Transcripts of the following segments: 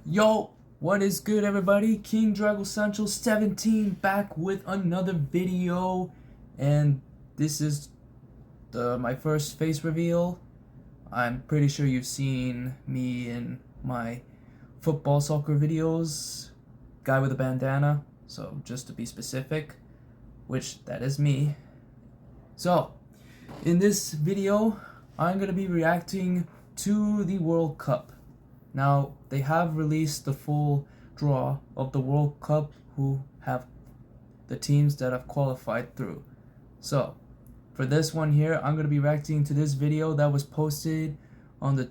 Yo, what is good, everybody? King Drago Sancho 17 back with another video, and this is my first face reveal. I'm pretty sure you've seen me in my football soccer videos, guy with a bandana, so just to be specific, which that is me. So, in this video, I'm gonna be reacting to the World Cup. Now, they have released the full draw of the World Cup who have the teams that have qualified through. So, for this one here, I'm going to be reacting to this video that was posted on the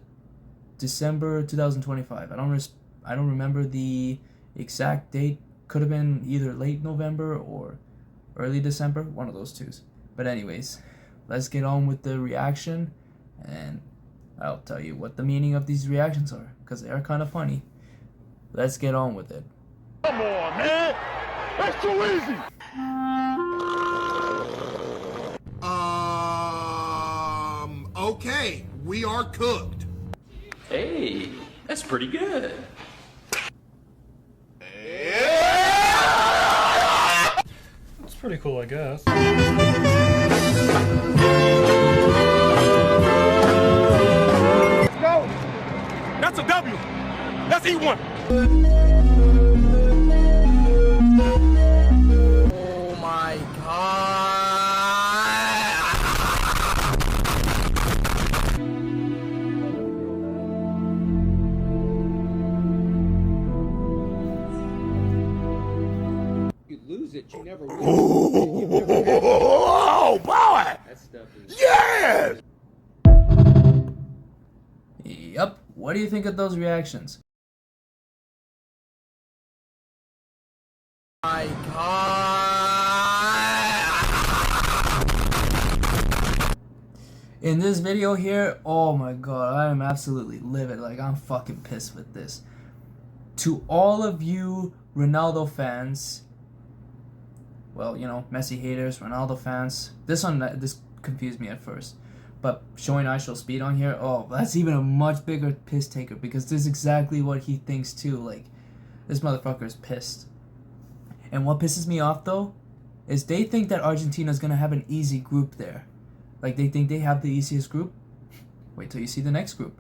December 2025. I don't remember the exact date. Could have been either late November or early December, one of those twos. But anyways, let's get on with the reaction, and I'll tell you what the meaning of these reactions are, because they are kind of funny. Let's get on with it. Come on, man! That's too easy! Okay, we are cooked. Hey, that's pretty good. It's pretty cool, I guess. Go! That's a W! Let's eat one! Oh my god. You lose it, you never win. Oh, boy! That stuff is... Yes! Yup, what do you think of those reactions? My god. In this video here, oh my god, I am absolutely livid. Like, I'm fucking pissed with this. To all of you Ronaldo fans, well, you know, Messi haters, Ronaldo fans, this confused me at first. But showing I Show Speed on here, oh, that's even a much bigger piss taker, because this is exactly what he thinks too. Like, this motherfucker is pissed. And what pisses me off though, is they think that Argentina is gonna have an easy group there. Like, they think they have the easiest group. Wait till you see the next group.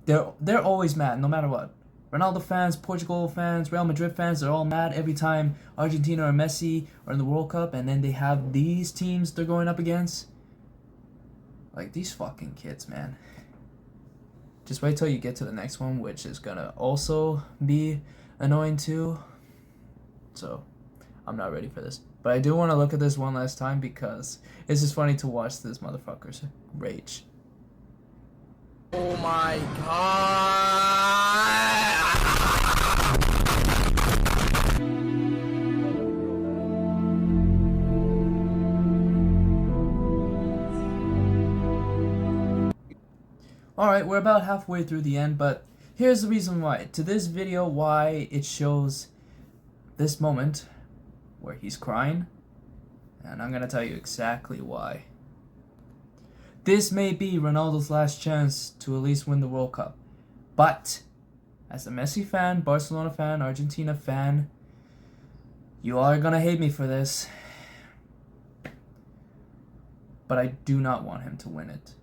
They're always mad, no matter what. Ronaldo fans, Portugal fans, Real Madrid fans, they're all mad every time Argentina or Messi are in the World Cup, and then they have these teams they're going up against. Like, these fucking kids, man. Just wait till you get to the next one, which is gonna also be annoying too. So, I'm not ready for this. But I do want to look at this one last time, because it's just funny to watch this motherfucker's rage. Oh my god. Alright, we're about halfway through the end, but here's the reason why. To this video, why it shows this moment where he's crying, and I'm gonna tell you exactly why. This may be Ronaldo's last chance to at least win the World Cup, but as a Messi fan, Barcelona fan, Argentina fan, you are gonna hate me for this, but I do not want him to win it.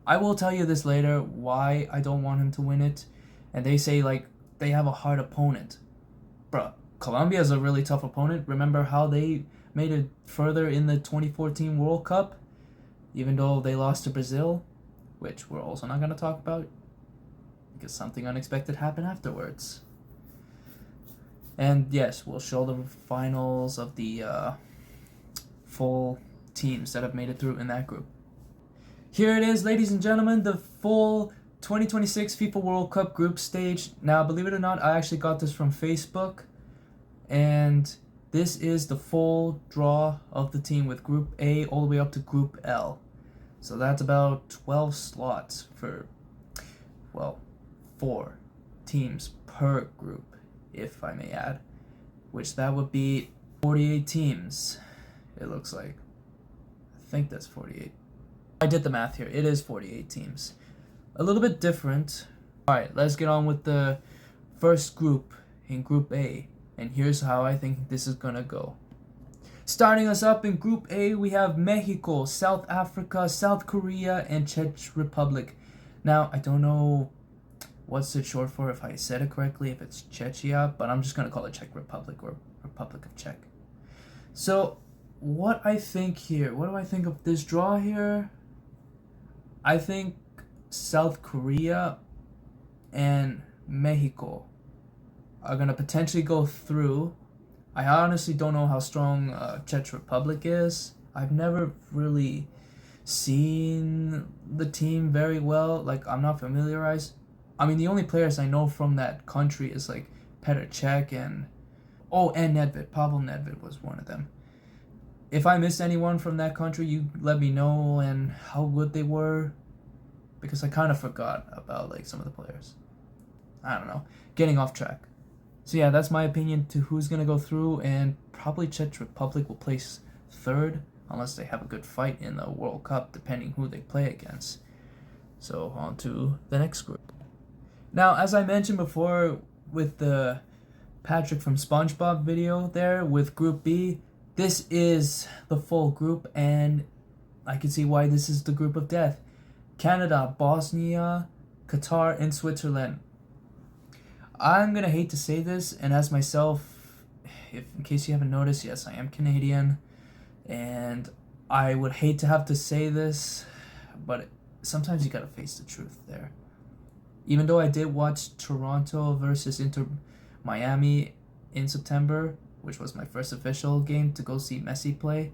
I will tell you this later, why I don't want him to win it. And they say, like, they have a hard opponent. Bruh, Colombia is a really tough opponent. Remember how they made it further in the 2014 World Cup? Even though they lost to Brazil, which we're also not going to talk about, because something unexpected happened afterwards. And yes, we'll show the finals of the full teams that have made it through in that group. Here it is, ladies and gentlemen, the full 2026 FIFA World Cup group stage. Now, believe it or not, I actually got this from Facebook, and this is the full draw of the team with Group A all the way up to Group L. So that's about 12 slots for, well, 4 teams per group, if I may add, which that would be 48 teams, it looks like. I think that's 48. I did the math here. It is 48 teams. A little bit different Alright, let's get on with the first group in Group A. And here's how I think this is gonna go. Starting us up in Group A, we have Mexico, South Africa, South Korea, and Czech Republic. Now, I don't know what's it short for, if I said it correctly, if it's Czechia, but I'm just gonna call it Czech Republic or Republic of Czech. So, what I think here, what do I think of this draw here? I think South Korea and Mexico are gonna potentially go through. I honestly don't know how strong Czech Republic is. I've never really seen the team very well. Like, I'm not familiarized. I mean, the only players I know from that country is like Petr Cech and Nedved. Pavel Nedved was one of them. If I missed anyone from that country, you let me know and how good they were, because I kind of forgot about like some of the players. I don't know. Getting off track. So yeah, that's my opinion to who's gonna go through, and probably Czech Republic will place third unless they have a good fight in the World Cup, depending who they play against. So on to the next group. Now, as I mentioned before with the Patrick from SpongeBob video there with Group B, this is the full group, and I can see why this is the group of death. Canada, Bosnia, Qatar, and Switzerland. I'm gonna hate to say this, and as myself, if in case you haven't noticed, yes, I am Canadian, and I would hate to have to say this, but sometimes you gotta face the truth there. Even though I did watch Toronto versus Inter Miami in September, which was my first official game to go see Messi play,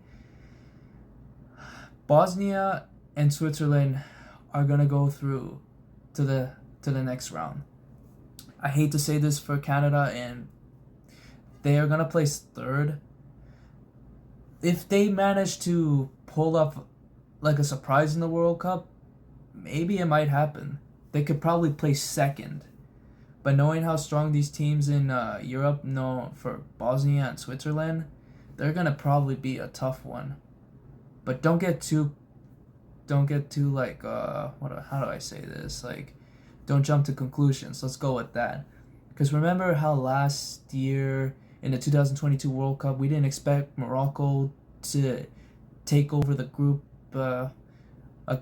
Bosnia and Switzerland are gonna go through to the next round. I hate to say this for Canada, and they are gonna place third. If they manage to pull up like a surprise in the World Cup, maybe it might happen. They could probably place second. But knowing how strong these teams in Europe know for Bosnia and Switzerland, they're gonna probably be a tough one. But don't get too like how do I say this? Like, don't jump to conclusions. Let's go with that. Because remember how last year in the 2022 World Cup, we didn't expect Morocco to take over the group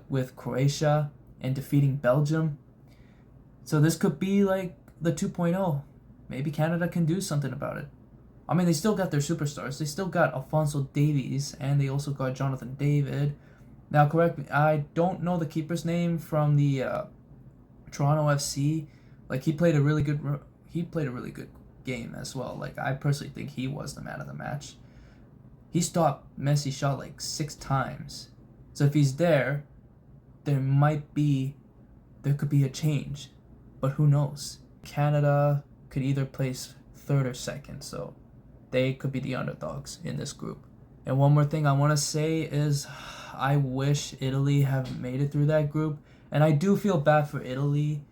with Croatia and defeating Belgium. So this could be like the 2.0. Maybe Canada can do something about it. I mean, they still got their superstars. They still got Alphonso Davies, and they also got Jonathan David. Now, correct me, I don't know the keeper's name from the Toronto FC. Like, he played a really good game as well. Like, I personally think he was the man of the match. He stopped Messi shot like 6 times. So if he's there, there could be a change. But who knows? Canada could either place third or second, so they could be the underdogs in this group. And one more thing I want to say is I wish Italy have made it through that group. And I do feel bad for Italy.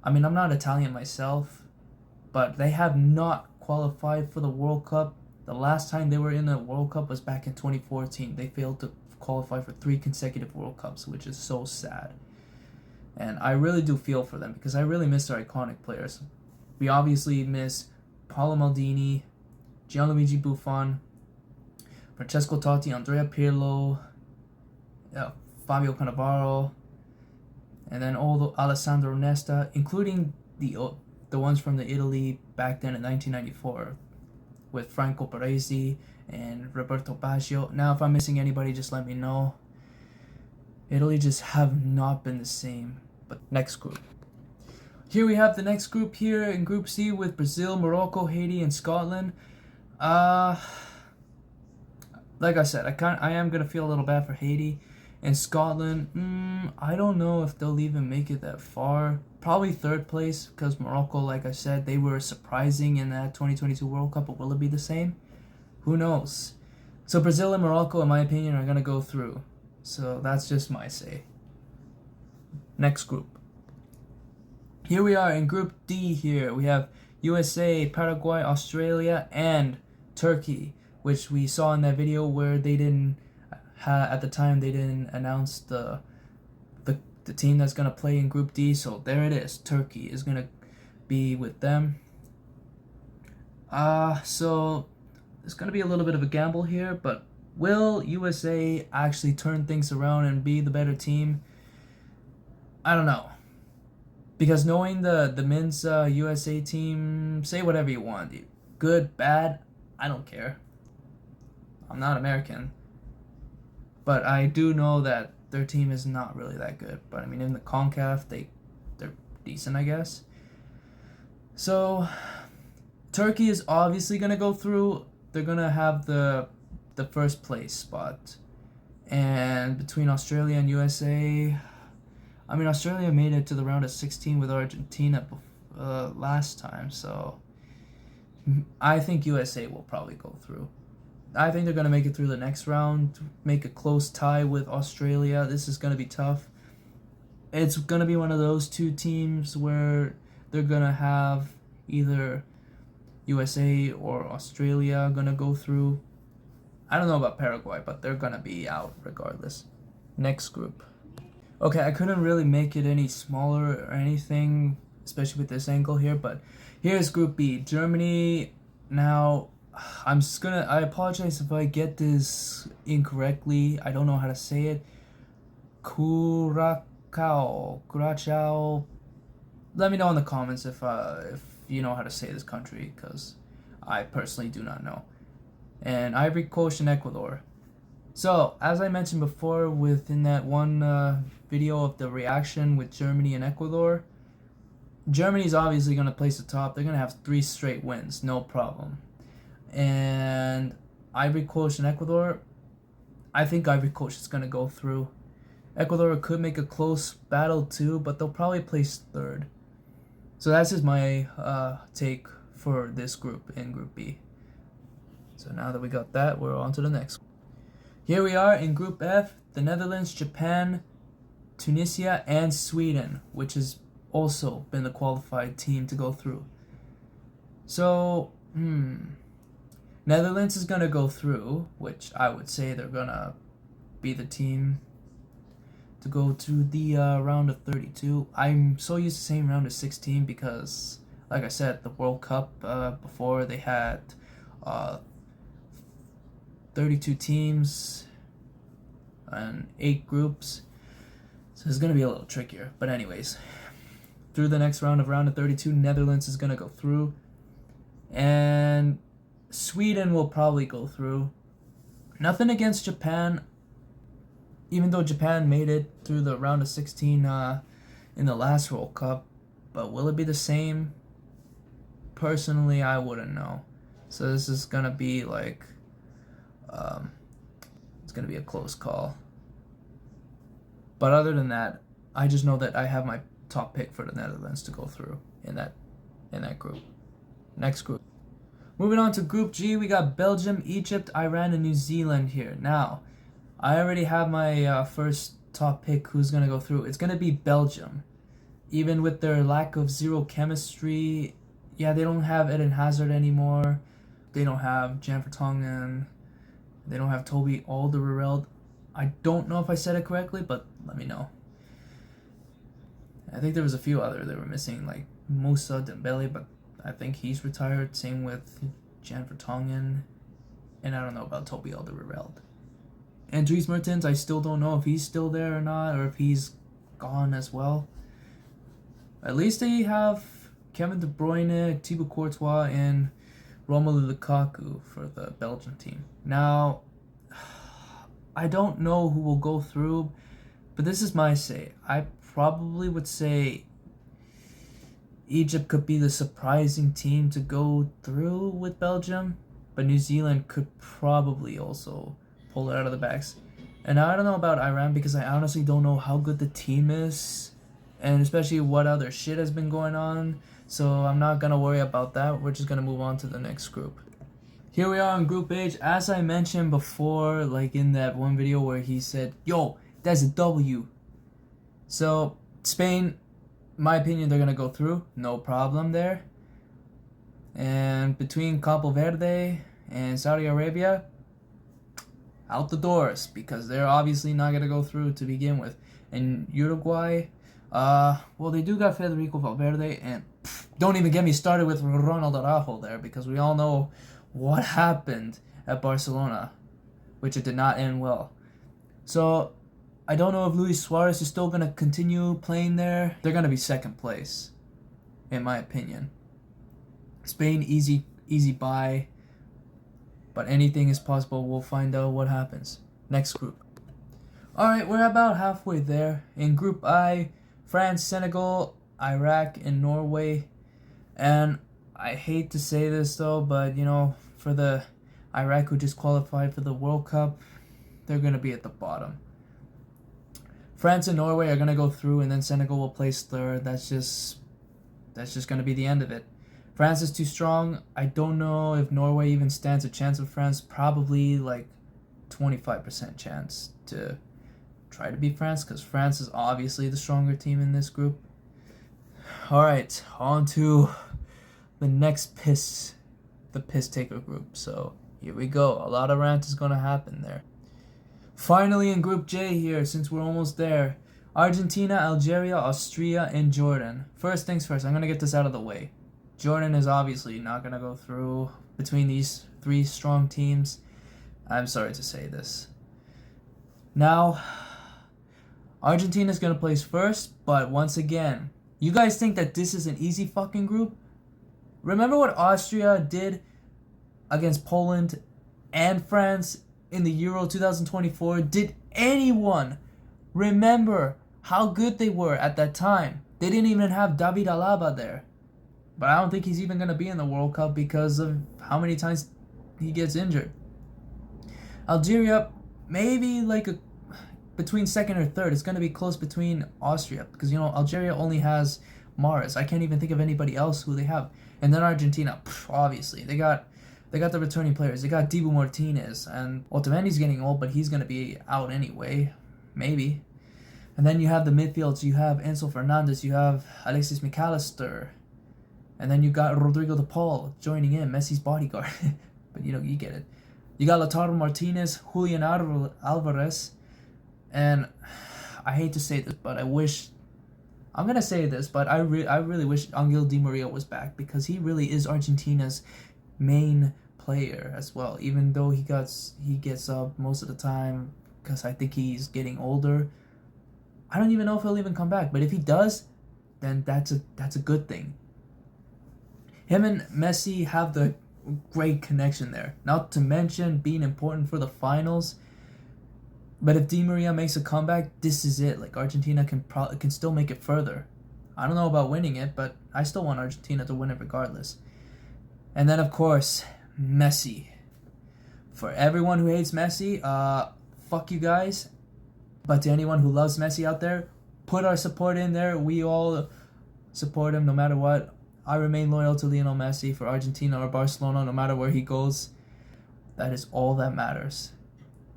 I mean, I'm not Italian myself, but they have not qualified for the World Cup. The last time they were in the World Cup was back in 2014. They failed to qualify for 3 consecutive World Cups, which is so sad. And I really do feel for them, because I really miss their iconic players. We obviously miss Paolo Maldini, Gianluigi Buffon, Francesco Totti, Andrea Pirlo, Fabio Cannavaro, and then all the Alessandro Nesta, including the ones from the Italy back then in 1994 with Franco Baresi and Roberto Baggio. Now, if I'm missing anybody, just let me know. Italy just have not been the same. But next group. Here we have the next group here in Group C with Brazil, Morocco, Haiti, and Scotland. Like I said, I am gonna feel a little bad for Haiti. And Scotland, I don't know if they'll even make it that far. Probably third place, because Morocco, like I said, they were surprising in that 2022 World Cup, but will it be the same? Who knows? So Brazil and Morocco, in my opinion, are gonna go through. So that's just my say. Next group. Here we are in Group D here. We have USA, Paraguay, Australia, and Turkey, which we saw in that video where they didn't, at the time, they didn't announce the the team that's going to play in Group D. So there it is. Turkey is going to be with them. So it's going to be a little bit of a gamble here, but will USA actually turn things around and be the better team? I don't know. Because knowing the men's USA team, say whatever you want. Good, bad, I don't care. I'm not American. But I do know that their team is not really that good. But I mean, in the CONCACAF, they're decent, I guess. So Turkey is obviously going to go through. They're going to have the first place spot. And between Australia and USA, I mean, Australia made it to the round of 16 with Argentina last time, so I think USA will probably go through. I think they're going to make it through the next round, make a close tie with Australia. This is going to be tough. It's going to be one of those two teams where they're going to have either USA or Australia going to go through. I don't know about Paraguay, but they're going to be out regardless. Next group. Okay, I couldn't really make it any smaller or anything, especially with this angle here, but here's Group B. Germany. Now, I apologize if I get this incorrectly. I don't know how to say it. Curacao. Let me know in the comments if you know how to say this country, because I personally do not know. And Ivory Coast and Ecuador. So, as I mentioned before within that one video of the reaction with Germany and Ecuador, Germany's obviously going to place atop. They're going to have 3 straight wins, no problem. And Ivory Coast and Ecuador, I think Ivory Coast is going to go through. Ecuador could make a close battle too, but they'll probably place 3rd. So that's just my take for this group in Group B. So now that we got that, we're on to the next. Here we are in Group F, the Netherlands, Japan, Tunisia, and Sweden, which has also been the qualified team to go through. So, Netherlands is going to go through, which I would say they're going to be the team to go to the round of 32. I'm so used to saying round of 16 because, like I said, the World Cup before they had 32 teams and 8 groups, so it's going to be a little trickier. But anyways, through the next round of 32, Netherlands is going to go through, and Sweden will probably go through. Nothing against Japan, even though Japan made it through the round of 16 in the last World Cup, but will it be the same? Personally, I wouldn't know. So this is going to be like it's going to be a close call. But other than that, I just know that I have my top pick for the Netherlands to go through in that group. Next group. Moving on to Group G, we got Belgium, Egypt, Iran, and New Zealand here. Now, I already have my first top pick who's going to go through. It's going to be Belgium. Even with their lack of zero chemistry, yeah, they don't have Eden Hazard anymore. They don't have Jan Vertonghen. They don't have Toby Alderweireld. I don't know if I said it correctly, but let me know. I think there was a few other that were missing, like Moussa Dembele, but I think he's retired. Same with Jan Vertonghen. And I don't know about Toby Alderweireld. And Dries Mertens, I still don't know if he's still there or not, or if he's gone as well. At least they have Kevin De Bruyne, Thibaut Courtois, and Romelu Lukaku for the Belgian team. Now, I don't know who will go through, but this is my say. I probably would say Egypt could be the surprising team to go through with Belgium, but New Zealand could probably also pull it out of the bags. And I don't know about Iran because I honestly don't know how good the team is, and especially what other shit has been going on. So I'm not going to worry about that. We're just going to move on to the next group. Here we are in Group H. As I mentioned before, like in that one video where he said, yo, that's a W. So Spain, in my opinion, they're going to go through. No problem there. And between Cabo Verde and Saudi Arabia, out the doors, because they're obviously not going to go through to begin with. And Uruguay, well, they do got Federico Valverde, and don't even get me started with Ronald Araujo there, because we all know what happened at Barcelona, which it did not end well. So I don't know if Luis Suarez is still going to continue playing there. They're going to be second place, in my opinion. Spain, easy bye, but anything is possible. We'll find out what happens. Next group. Alright, we're about halfway there. In Group I, France, Senegal, Iraq, and Norway. And I hate to say this though, but you know, for the Iraq who just qualified for the World Cup, they're going to be at the bottom. France and Norway are going to go through, and then Senegal will place third. That's just going to be the end of it. France is too strong. I don't know if Norway even stands a chance with France. Probably like 25% chance to try to beat France, because France is obviously the stronger team in this group. Alright, on to the next piss taker group. So here we go. A lot of rant is going to happen there. Finally in Group J here, since we're almost there. Argentina, Algeria, Austria, and Jordan. First things first, I'm going to get this out of the way. Jordan is obviously not going to go through between these three strong teams. I'm sorry to say this. Now, Argentina is going to place first, but once again, you guys think that this is an easy fucking group? Remember what Austria did against Poland and France in the Euro 2024? Did anyone remember how good they were at that time? They didn't even have David Alaba there. But I don't think he's even going to be in the World Cup because of how many times he gets injured. Algeria, maybe like between second or third. It's going to be close between Austria, because, you know, Algeria only has Mahrez. I can't even think of anybody else who they have. And then Argentina, obviously. They got the returning players. They got Dibu Martinez. And Otamendi's getting old, but he's going to be out anyway. Maybe. And then you have the midfields. You have Enzo Fernandez. You have Alexis McAllister. And then you got Rodrigo de Paul joining in, Messi's bodyguard. But, you know, you get it. You got Lautaro Martinez, Julian Alvarez. And I hate to say this, but I'm going to say this, but I really wish Angel Di Maria was back, because he really is Argentina's main player as well, even though he gets up most of the time, because I think he's getting older. I don't even know if he'll even come back, but if he does, then that's a good thing. Him and Messi have the great connection there, not to mention being important for the finals. But if Di Maria makes a comeback, this is it. Like, Argentina can still make it further. I don't know about winning it, but I still want Argentina to win it regardless. And then, of course, Messi. For everyone who hates Messi, fuck you guys. But to anyone who loves Messi out there, put our support in there. We all support him no matter what. I remain loyal to Lionel Messi for Argentina or Barcelona, no matter where he goes. That is all that matters.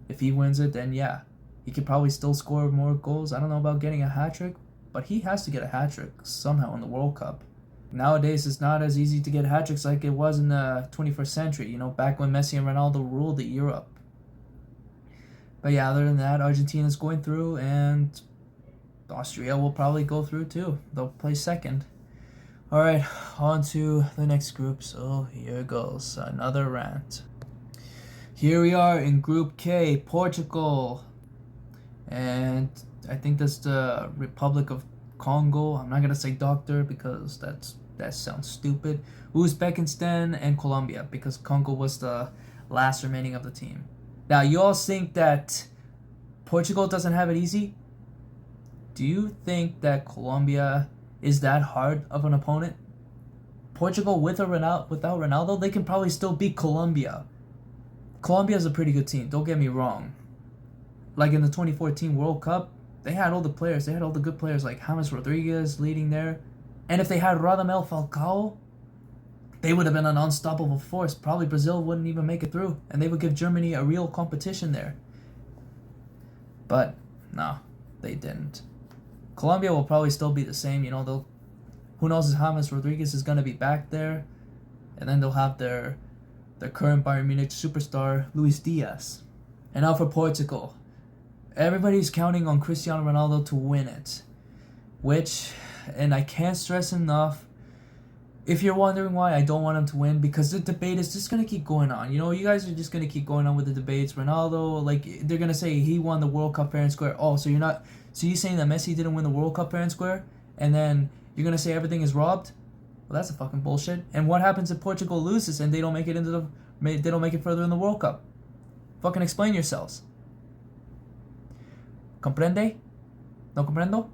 If he wins it, then yeah, he could probably still score more goals. I don't know about getting a hat-trick, but he has to get a hat-trick somehow in the World Cup. Nowadays, it's not as easy to get hat-tricks like it was in the 21st century, you know, back when Messi and Ronaldo ruled the Europe. But yeah, other than that, Argentina's going through, and Austria will probably go through too. They'll play second. Alright, on to the next group. So here goes, another rant. Here we are in Group K, Portugal, and I think that's the Republic of Congo. I'm not going to say doctor because that sounds stupid. Uzbekistan and Colombia, because Congo was the last remaining of the team. Now, you all think that Portugal doesn't have it easy? Do you think that Colombia is that hard of an opponent? Portugal without Ronaldo, they can probably still beat Colombia. Colombia is a pretty good team, don't get me wrong. Like in the 2014 World Cup, they had all the players. They had all the good players like James Rodriguez leading there. And if they had Radamel Falcao, they would have been an unstoppable force. Probably Brazil wouldn't even make it through. And they would give Germany a real competition there. But, no, they didn't. Colombia will probably still be the same. You know, who knows if James Rodriguez is going to be back there. And then they'll have their current Bayern Munich superstar, Luis Diaz. And now for Portugal. everybody's counting on Cristiano Ronaldo to win it. Which, and I can't stress enough, if you're wondering why I don't want him to win, because the debate is just going to keep going on. You know, you guys are just going to keep going on with the debates. Ronaldo, like, they're going to say he won the World Cup fair and square. Oh, so you're saying that Messi didn't win the World Cup fair and square? And then you're going to say everything is robbed? Well, that's a fucking bullshit. And what happens if Portugal loses and they don't make it further in the World Cup? Fucking explain yourselves. Comprende? No comprendo?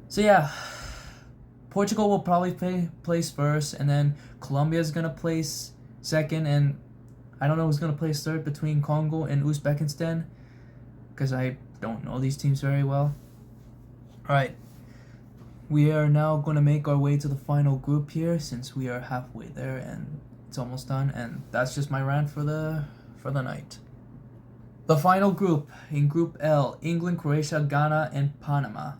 So yeah, Portugal will probably place first, and then Colombia is gonna place second, and I don't know who's gonna place third between Congo and Uzbekistan, because I don't know these teams very well. Alright, we are now gonna make our way to the final group here, since we are halfway there and it's almost done, and that's just my rant for the night. The final group, in Group L, England, Croatia, Ghana, and Panama.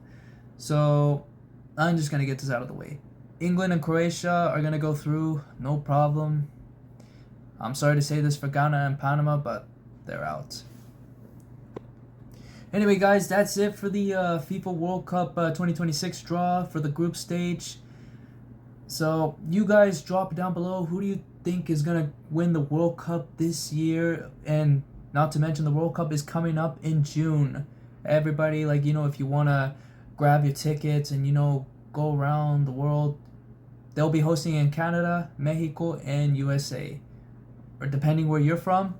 So, I'm just going to get this out of the way. England and Croatia are going to go through, no problem. I'm sorry to say this for Ghana and Panama, but they're out. Anyway, guys, that's it for the FIFA World Cup 2026 draw for the group stage. So, you guys drop down below, who do you think is going to win the World Cup this year? And not to mention, the World Cup is coming up in June. Everybody, like, you know, if you want to grab your tickets and, you know, go around the world, they'll be hosting in Canada, Mexico, and USA. Or depending where you're from,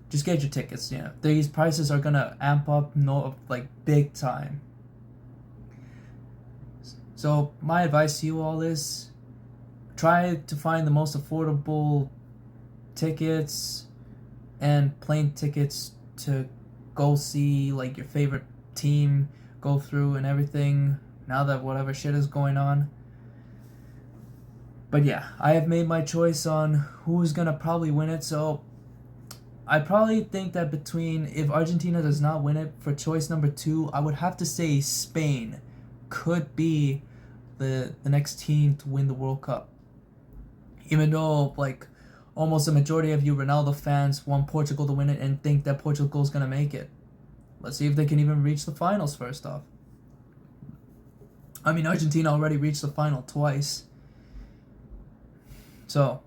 just get your tickets. You know, these prices are gonna amp up, like, big time. So my advice to you all is, try to find the most affordable tickets and plane tickets to go see, like, your favorite team go through and everything, now that whatever shit is going on. But yeah, I have made my choice on who's gonna probably win it. So I probably think that if Argentina does not win it, for choice number 2, I would have to say Spain could be the next team to win the World Cup. Even though, like, almost a majority of you Ronaldo fans want Portugal to win it and think that Portugal's gonna make it. Let's see if they can even reach the finals first off. I mean, Argentina already reached the final twice. So,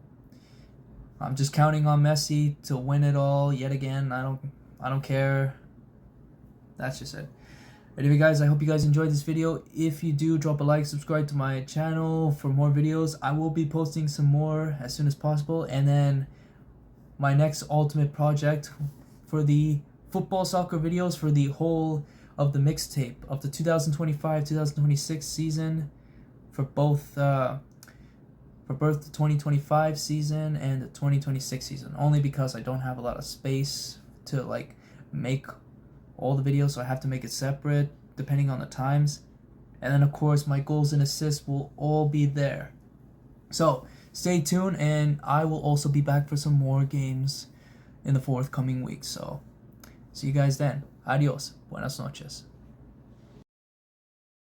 I'm just counting on Messi to win it all yet again. I don't care. That's just it. Anyway, guys, I hope you guys enjoyed this video. If you do, drop a like, subscribe to my channel for more videos. I will be posting some more as soon as possible. And then my next ultimate project for the football soccer videos for the whole of the mixtape of the 2025-2026 season, for both the 2025 season and the 2026 season, only because I don't have a lot of space to, like, make all the videos, so I have to make it separate depending on the times. And then, of course, my goals and assists will all be there. So stay tuned, and I will also be back for some more games in the forthcoming weeks. So see you guys then. Adios. Buenas noches.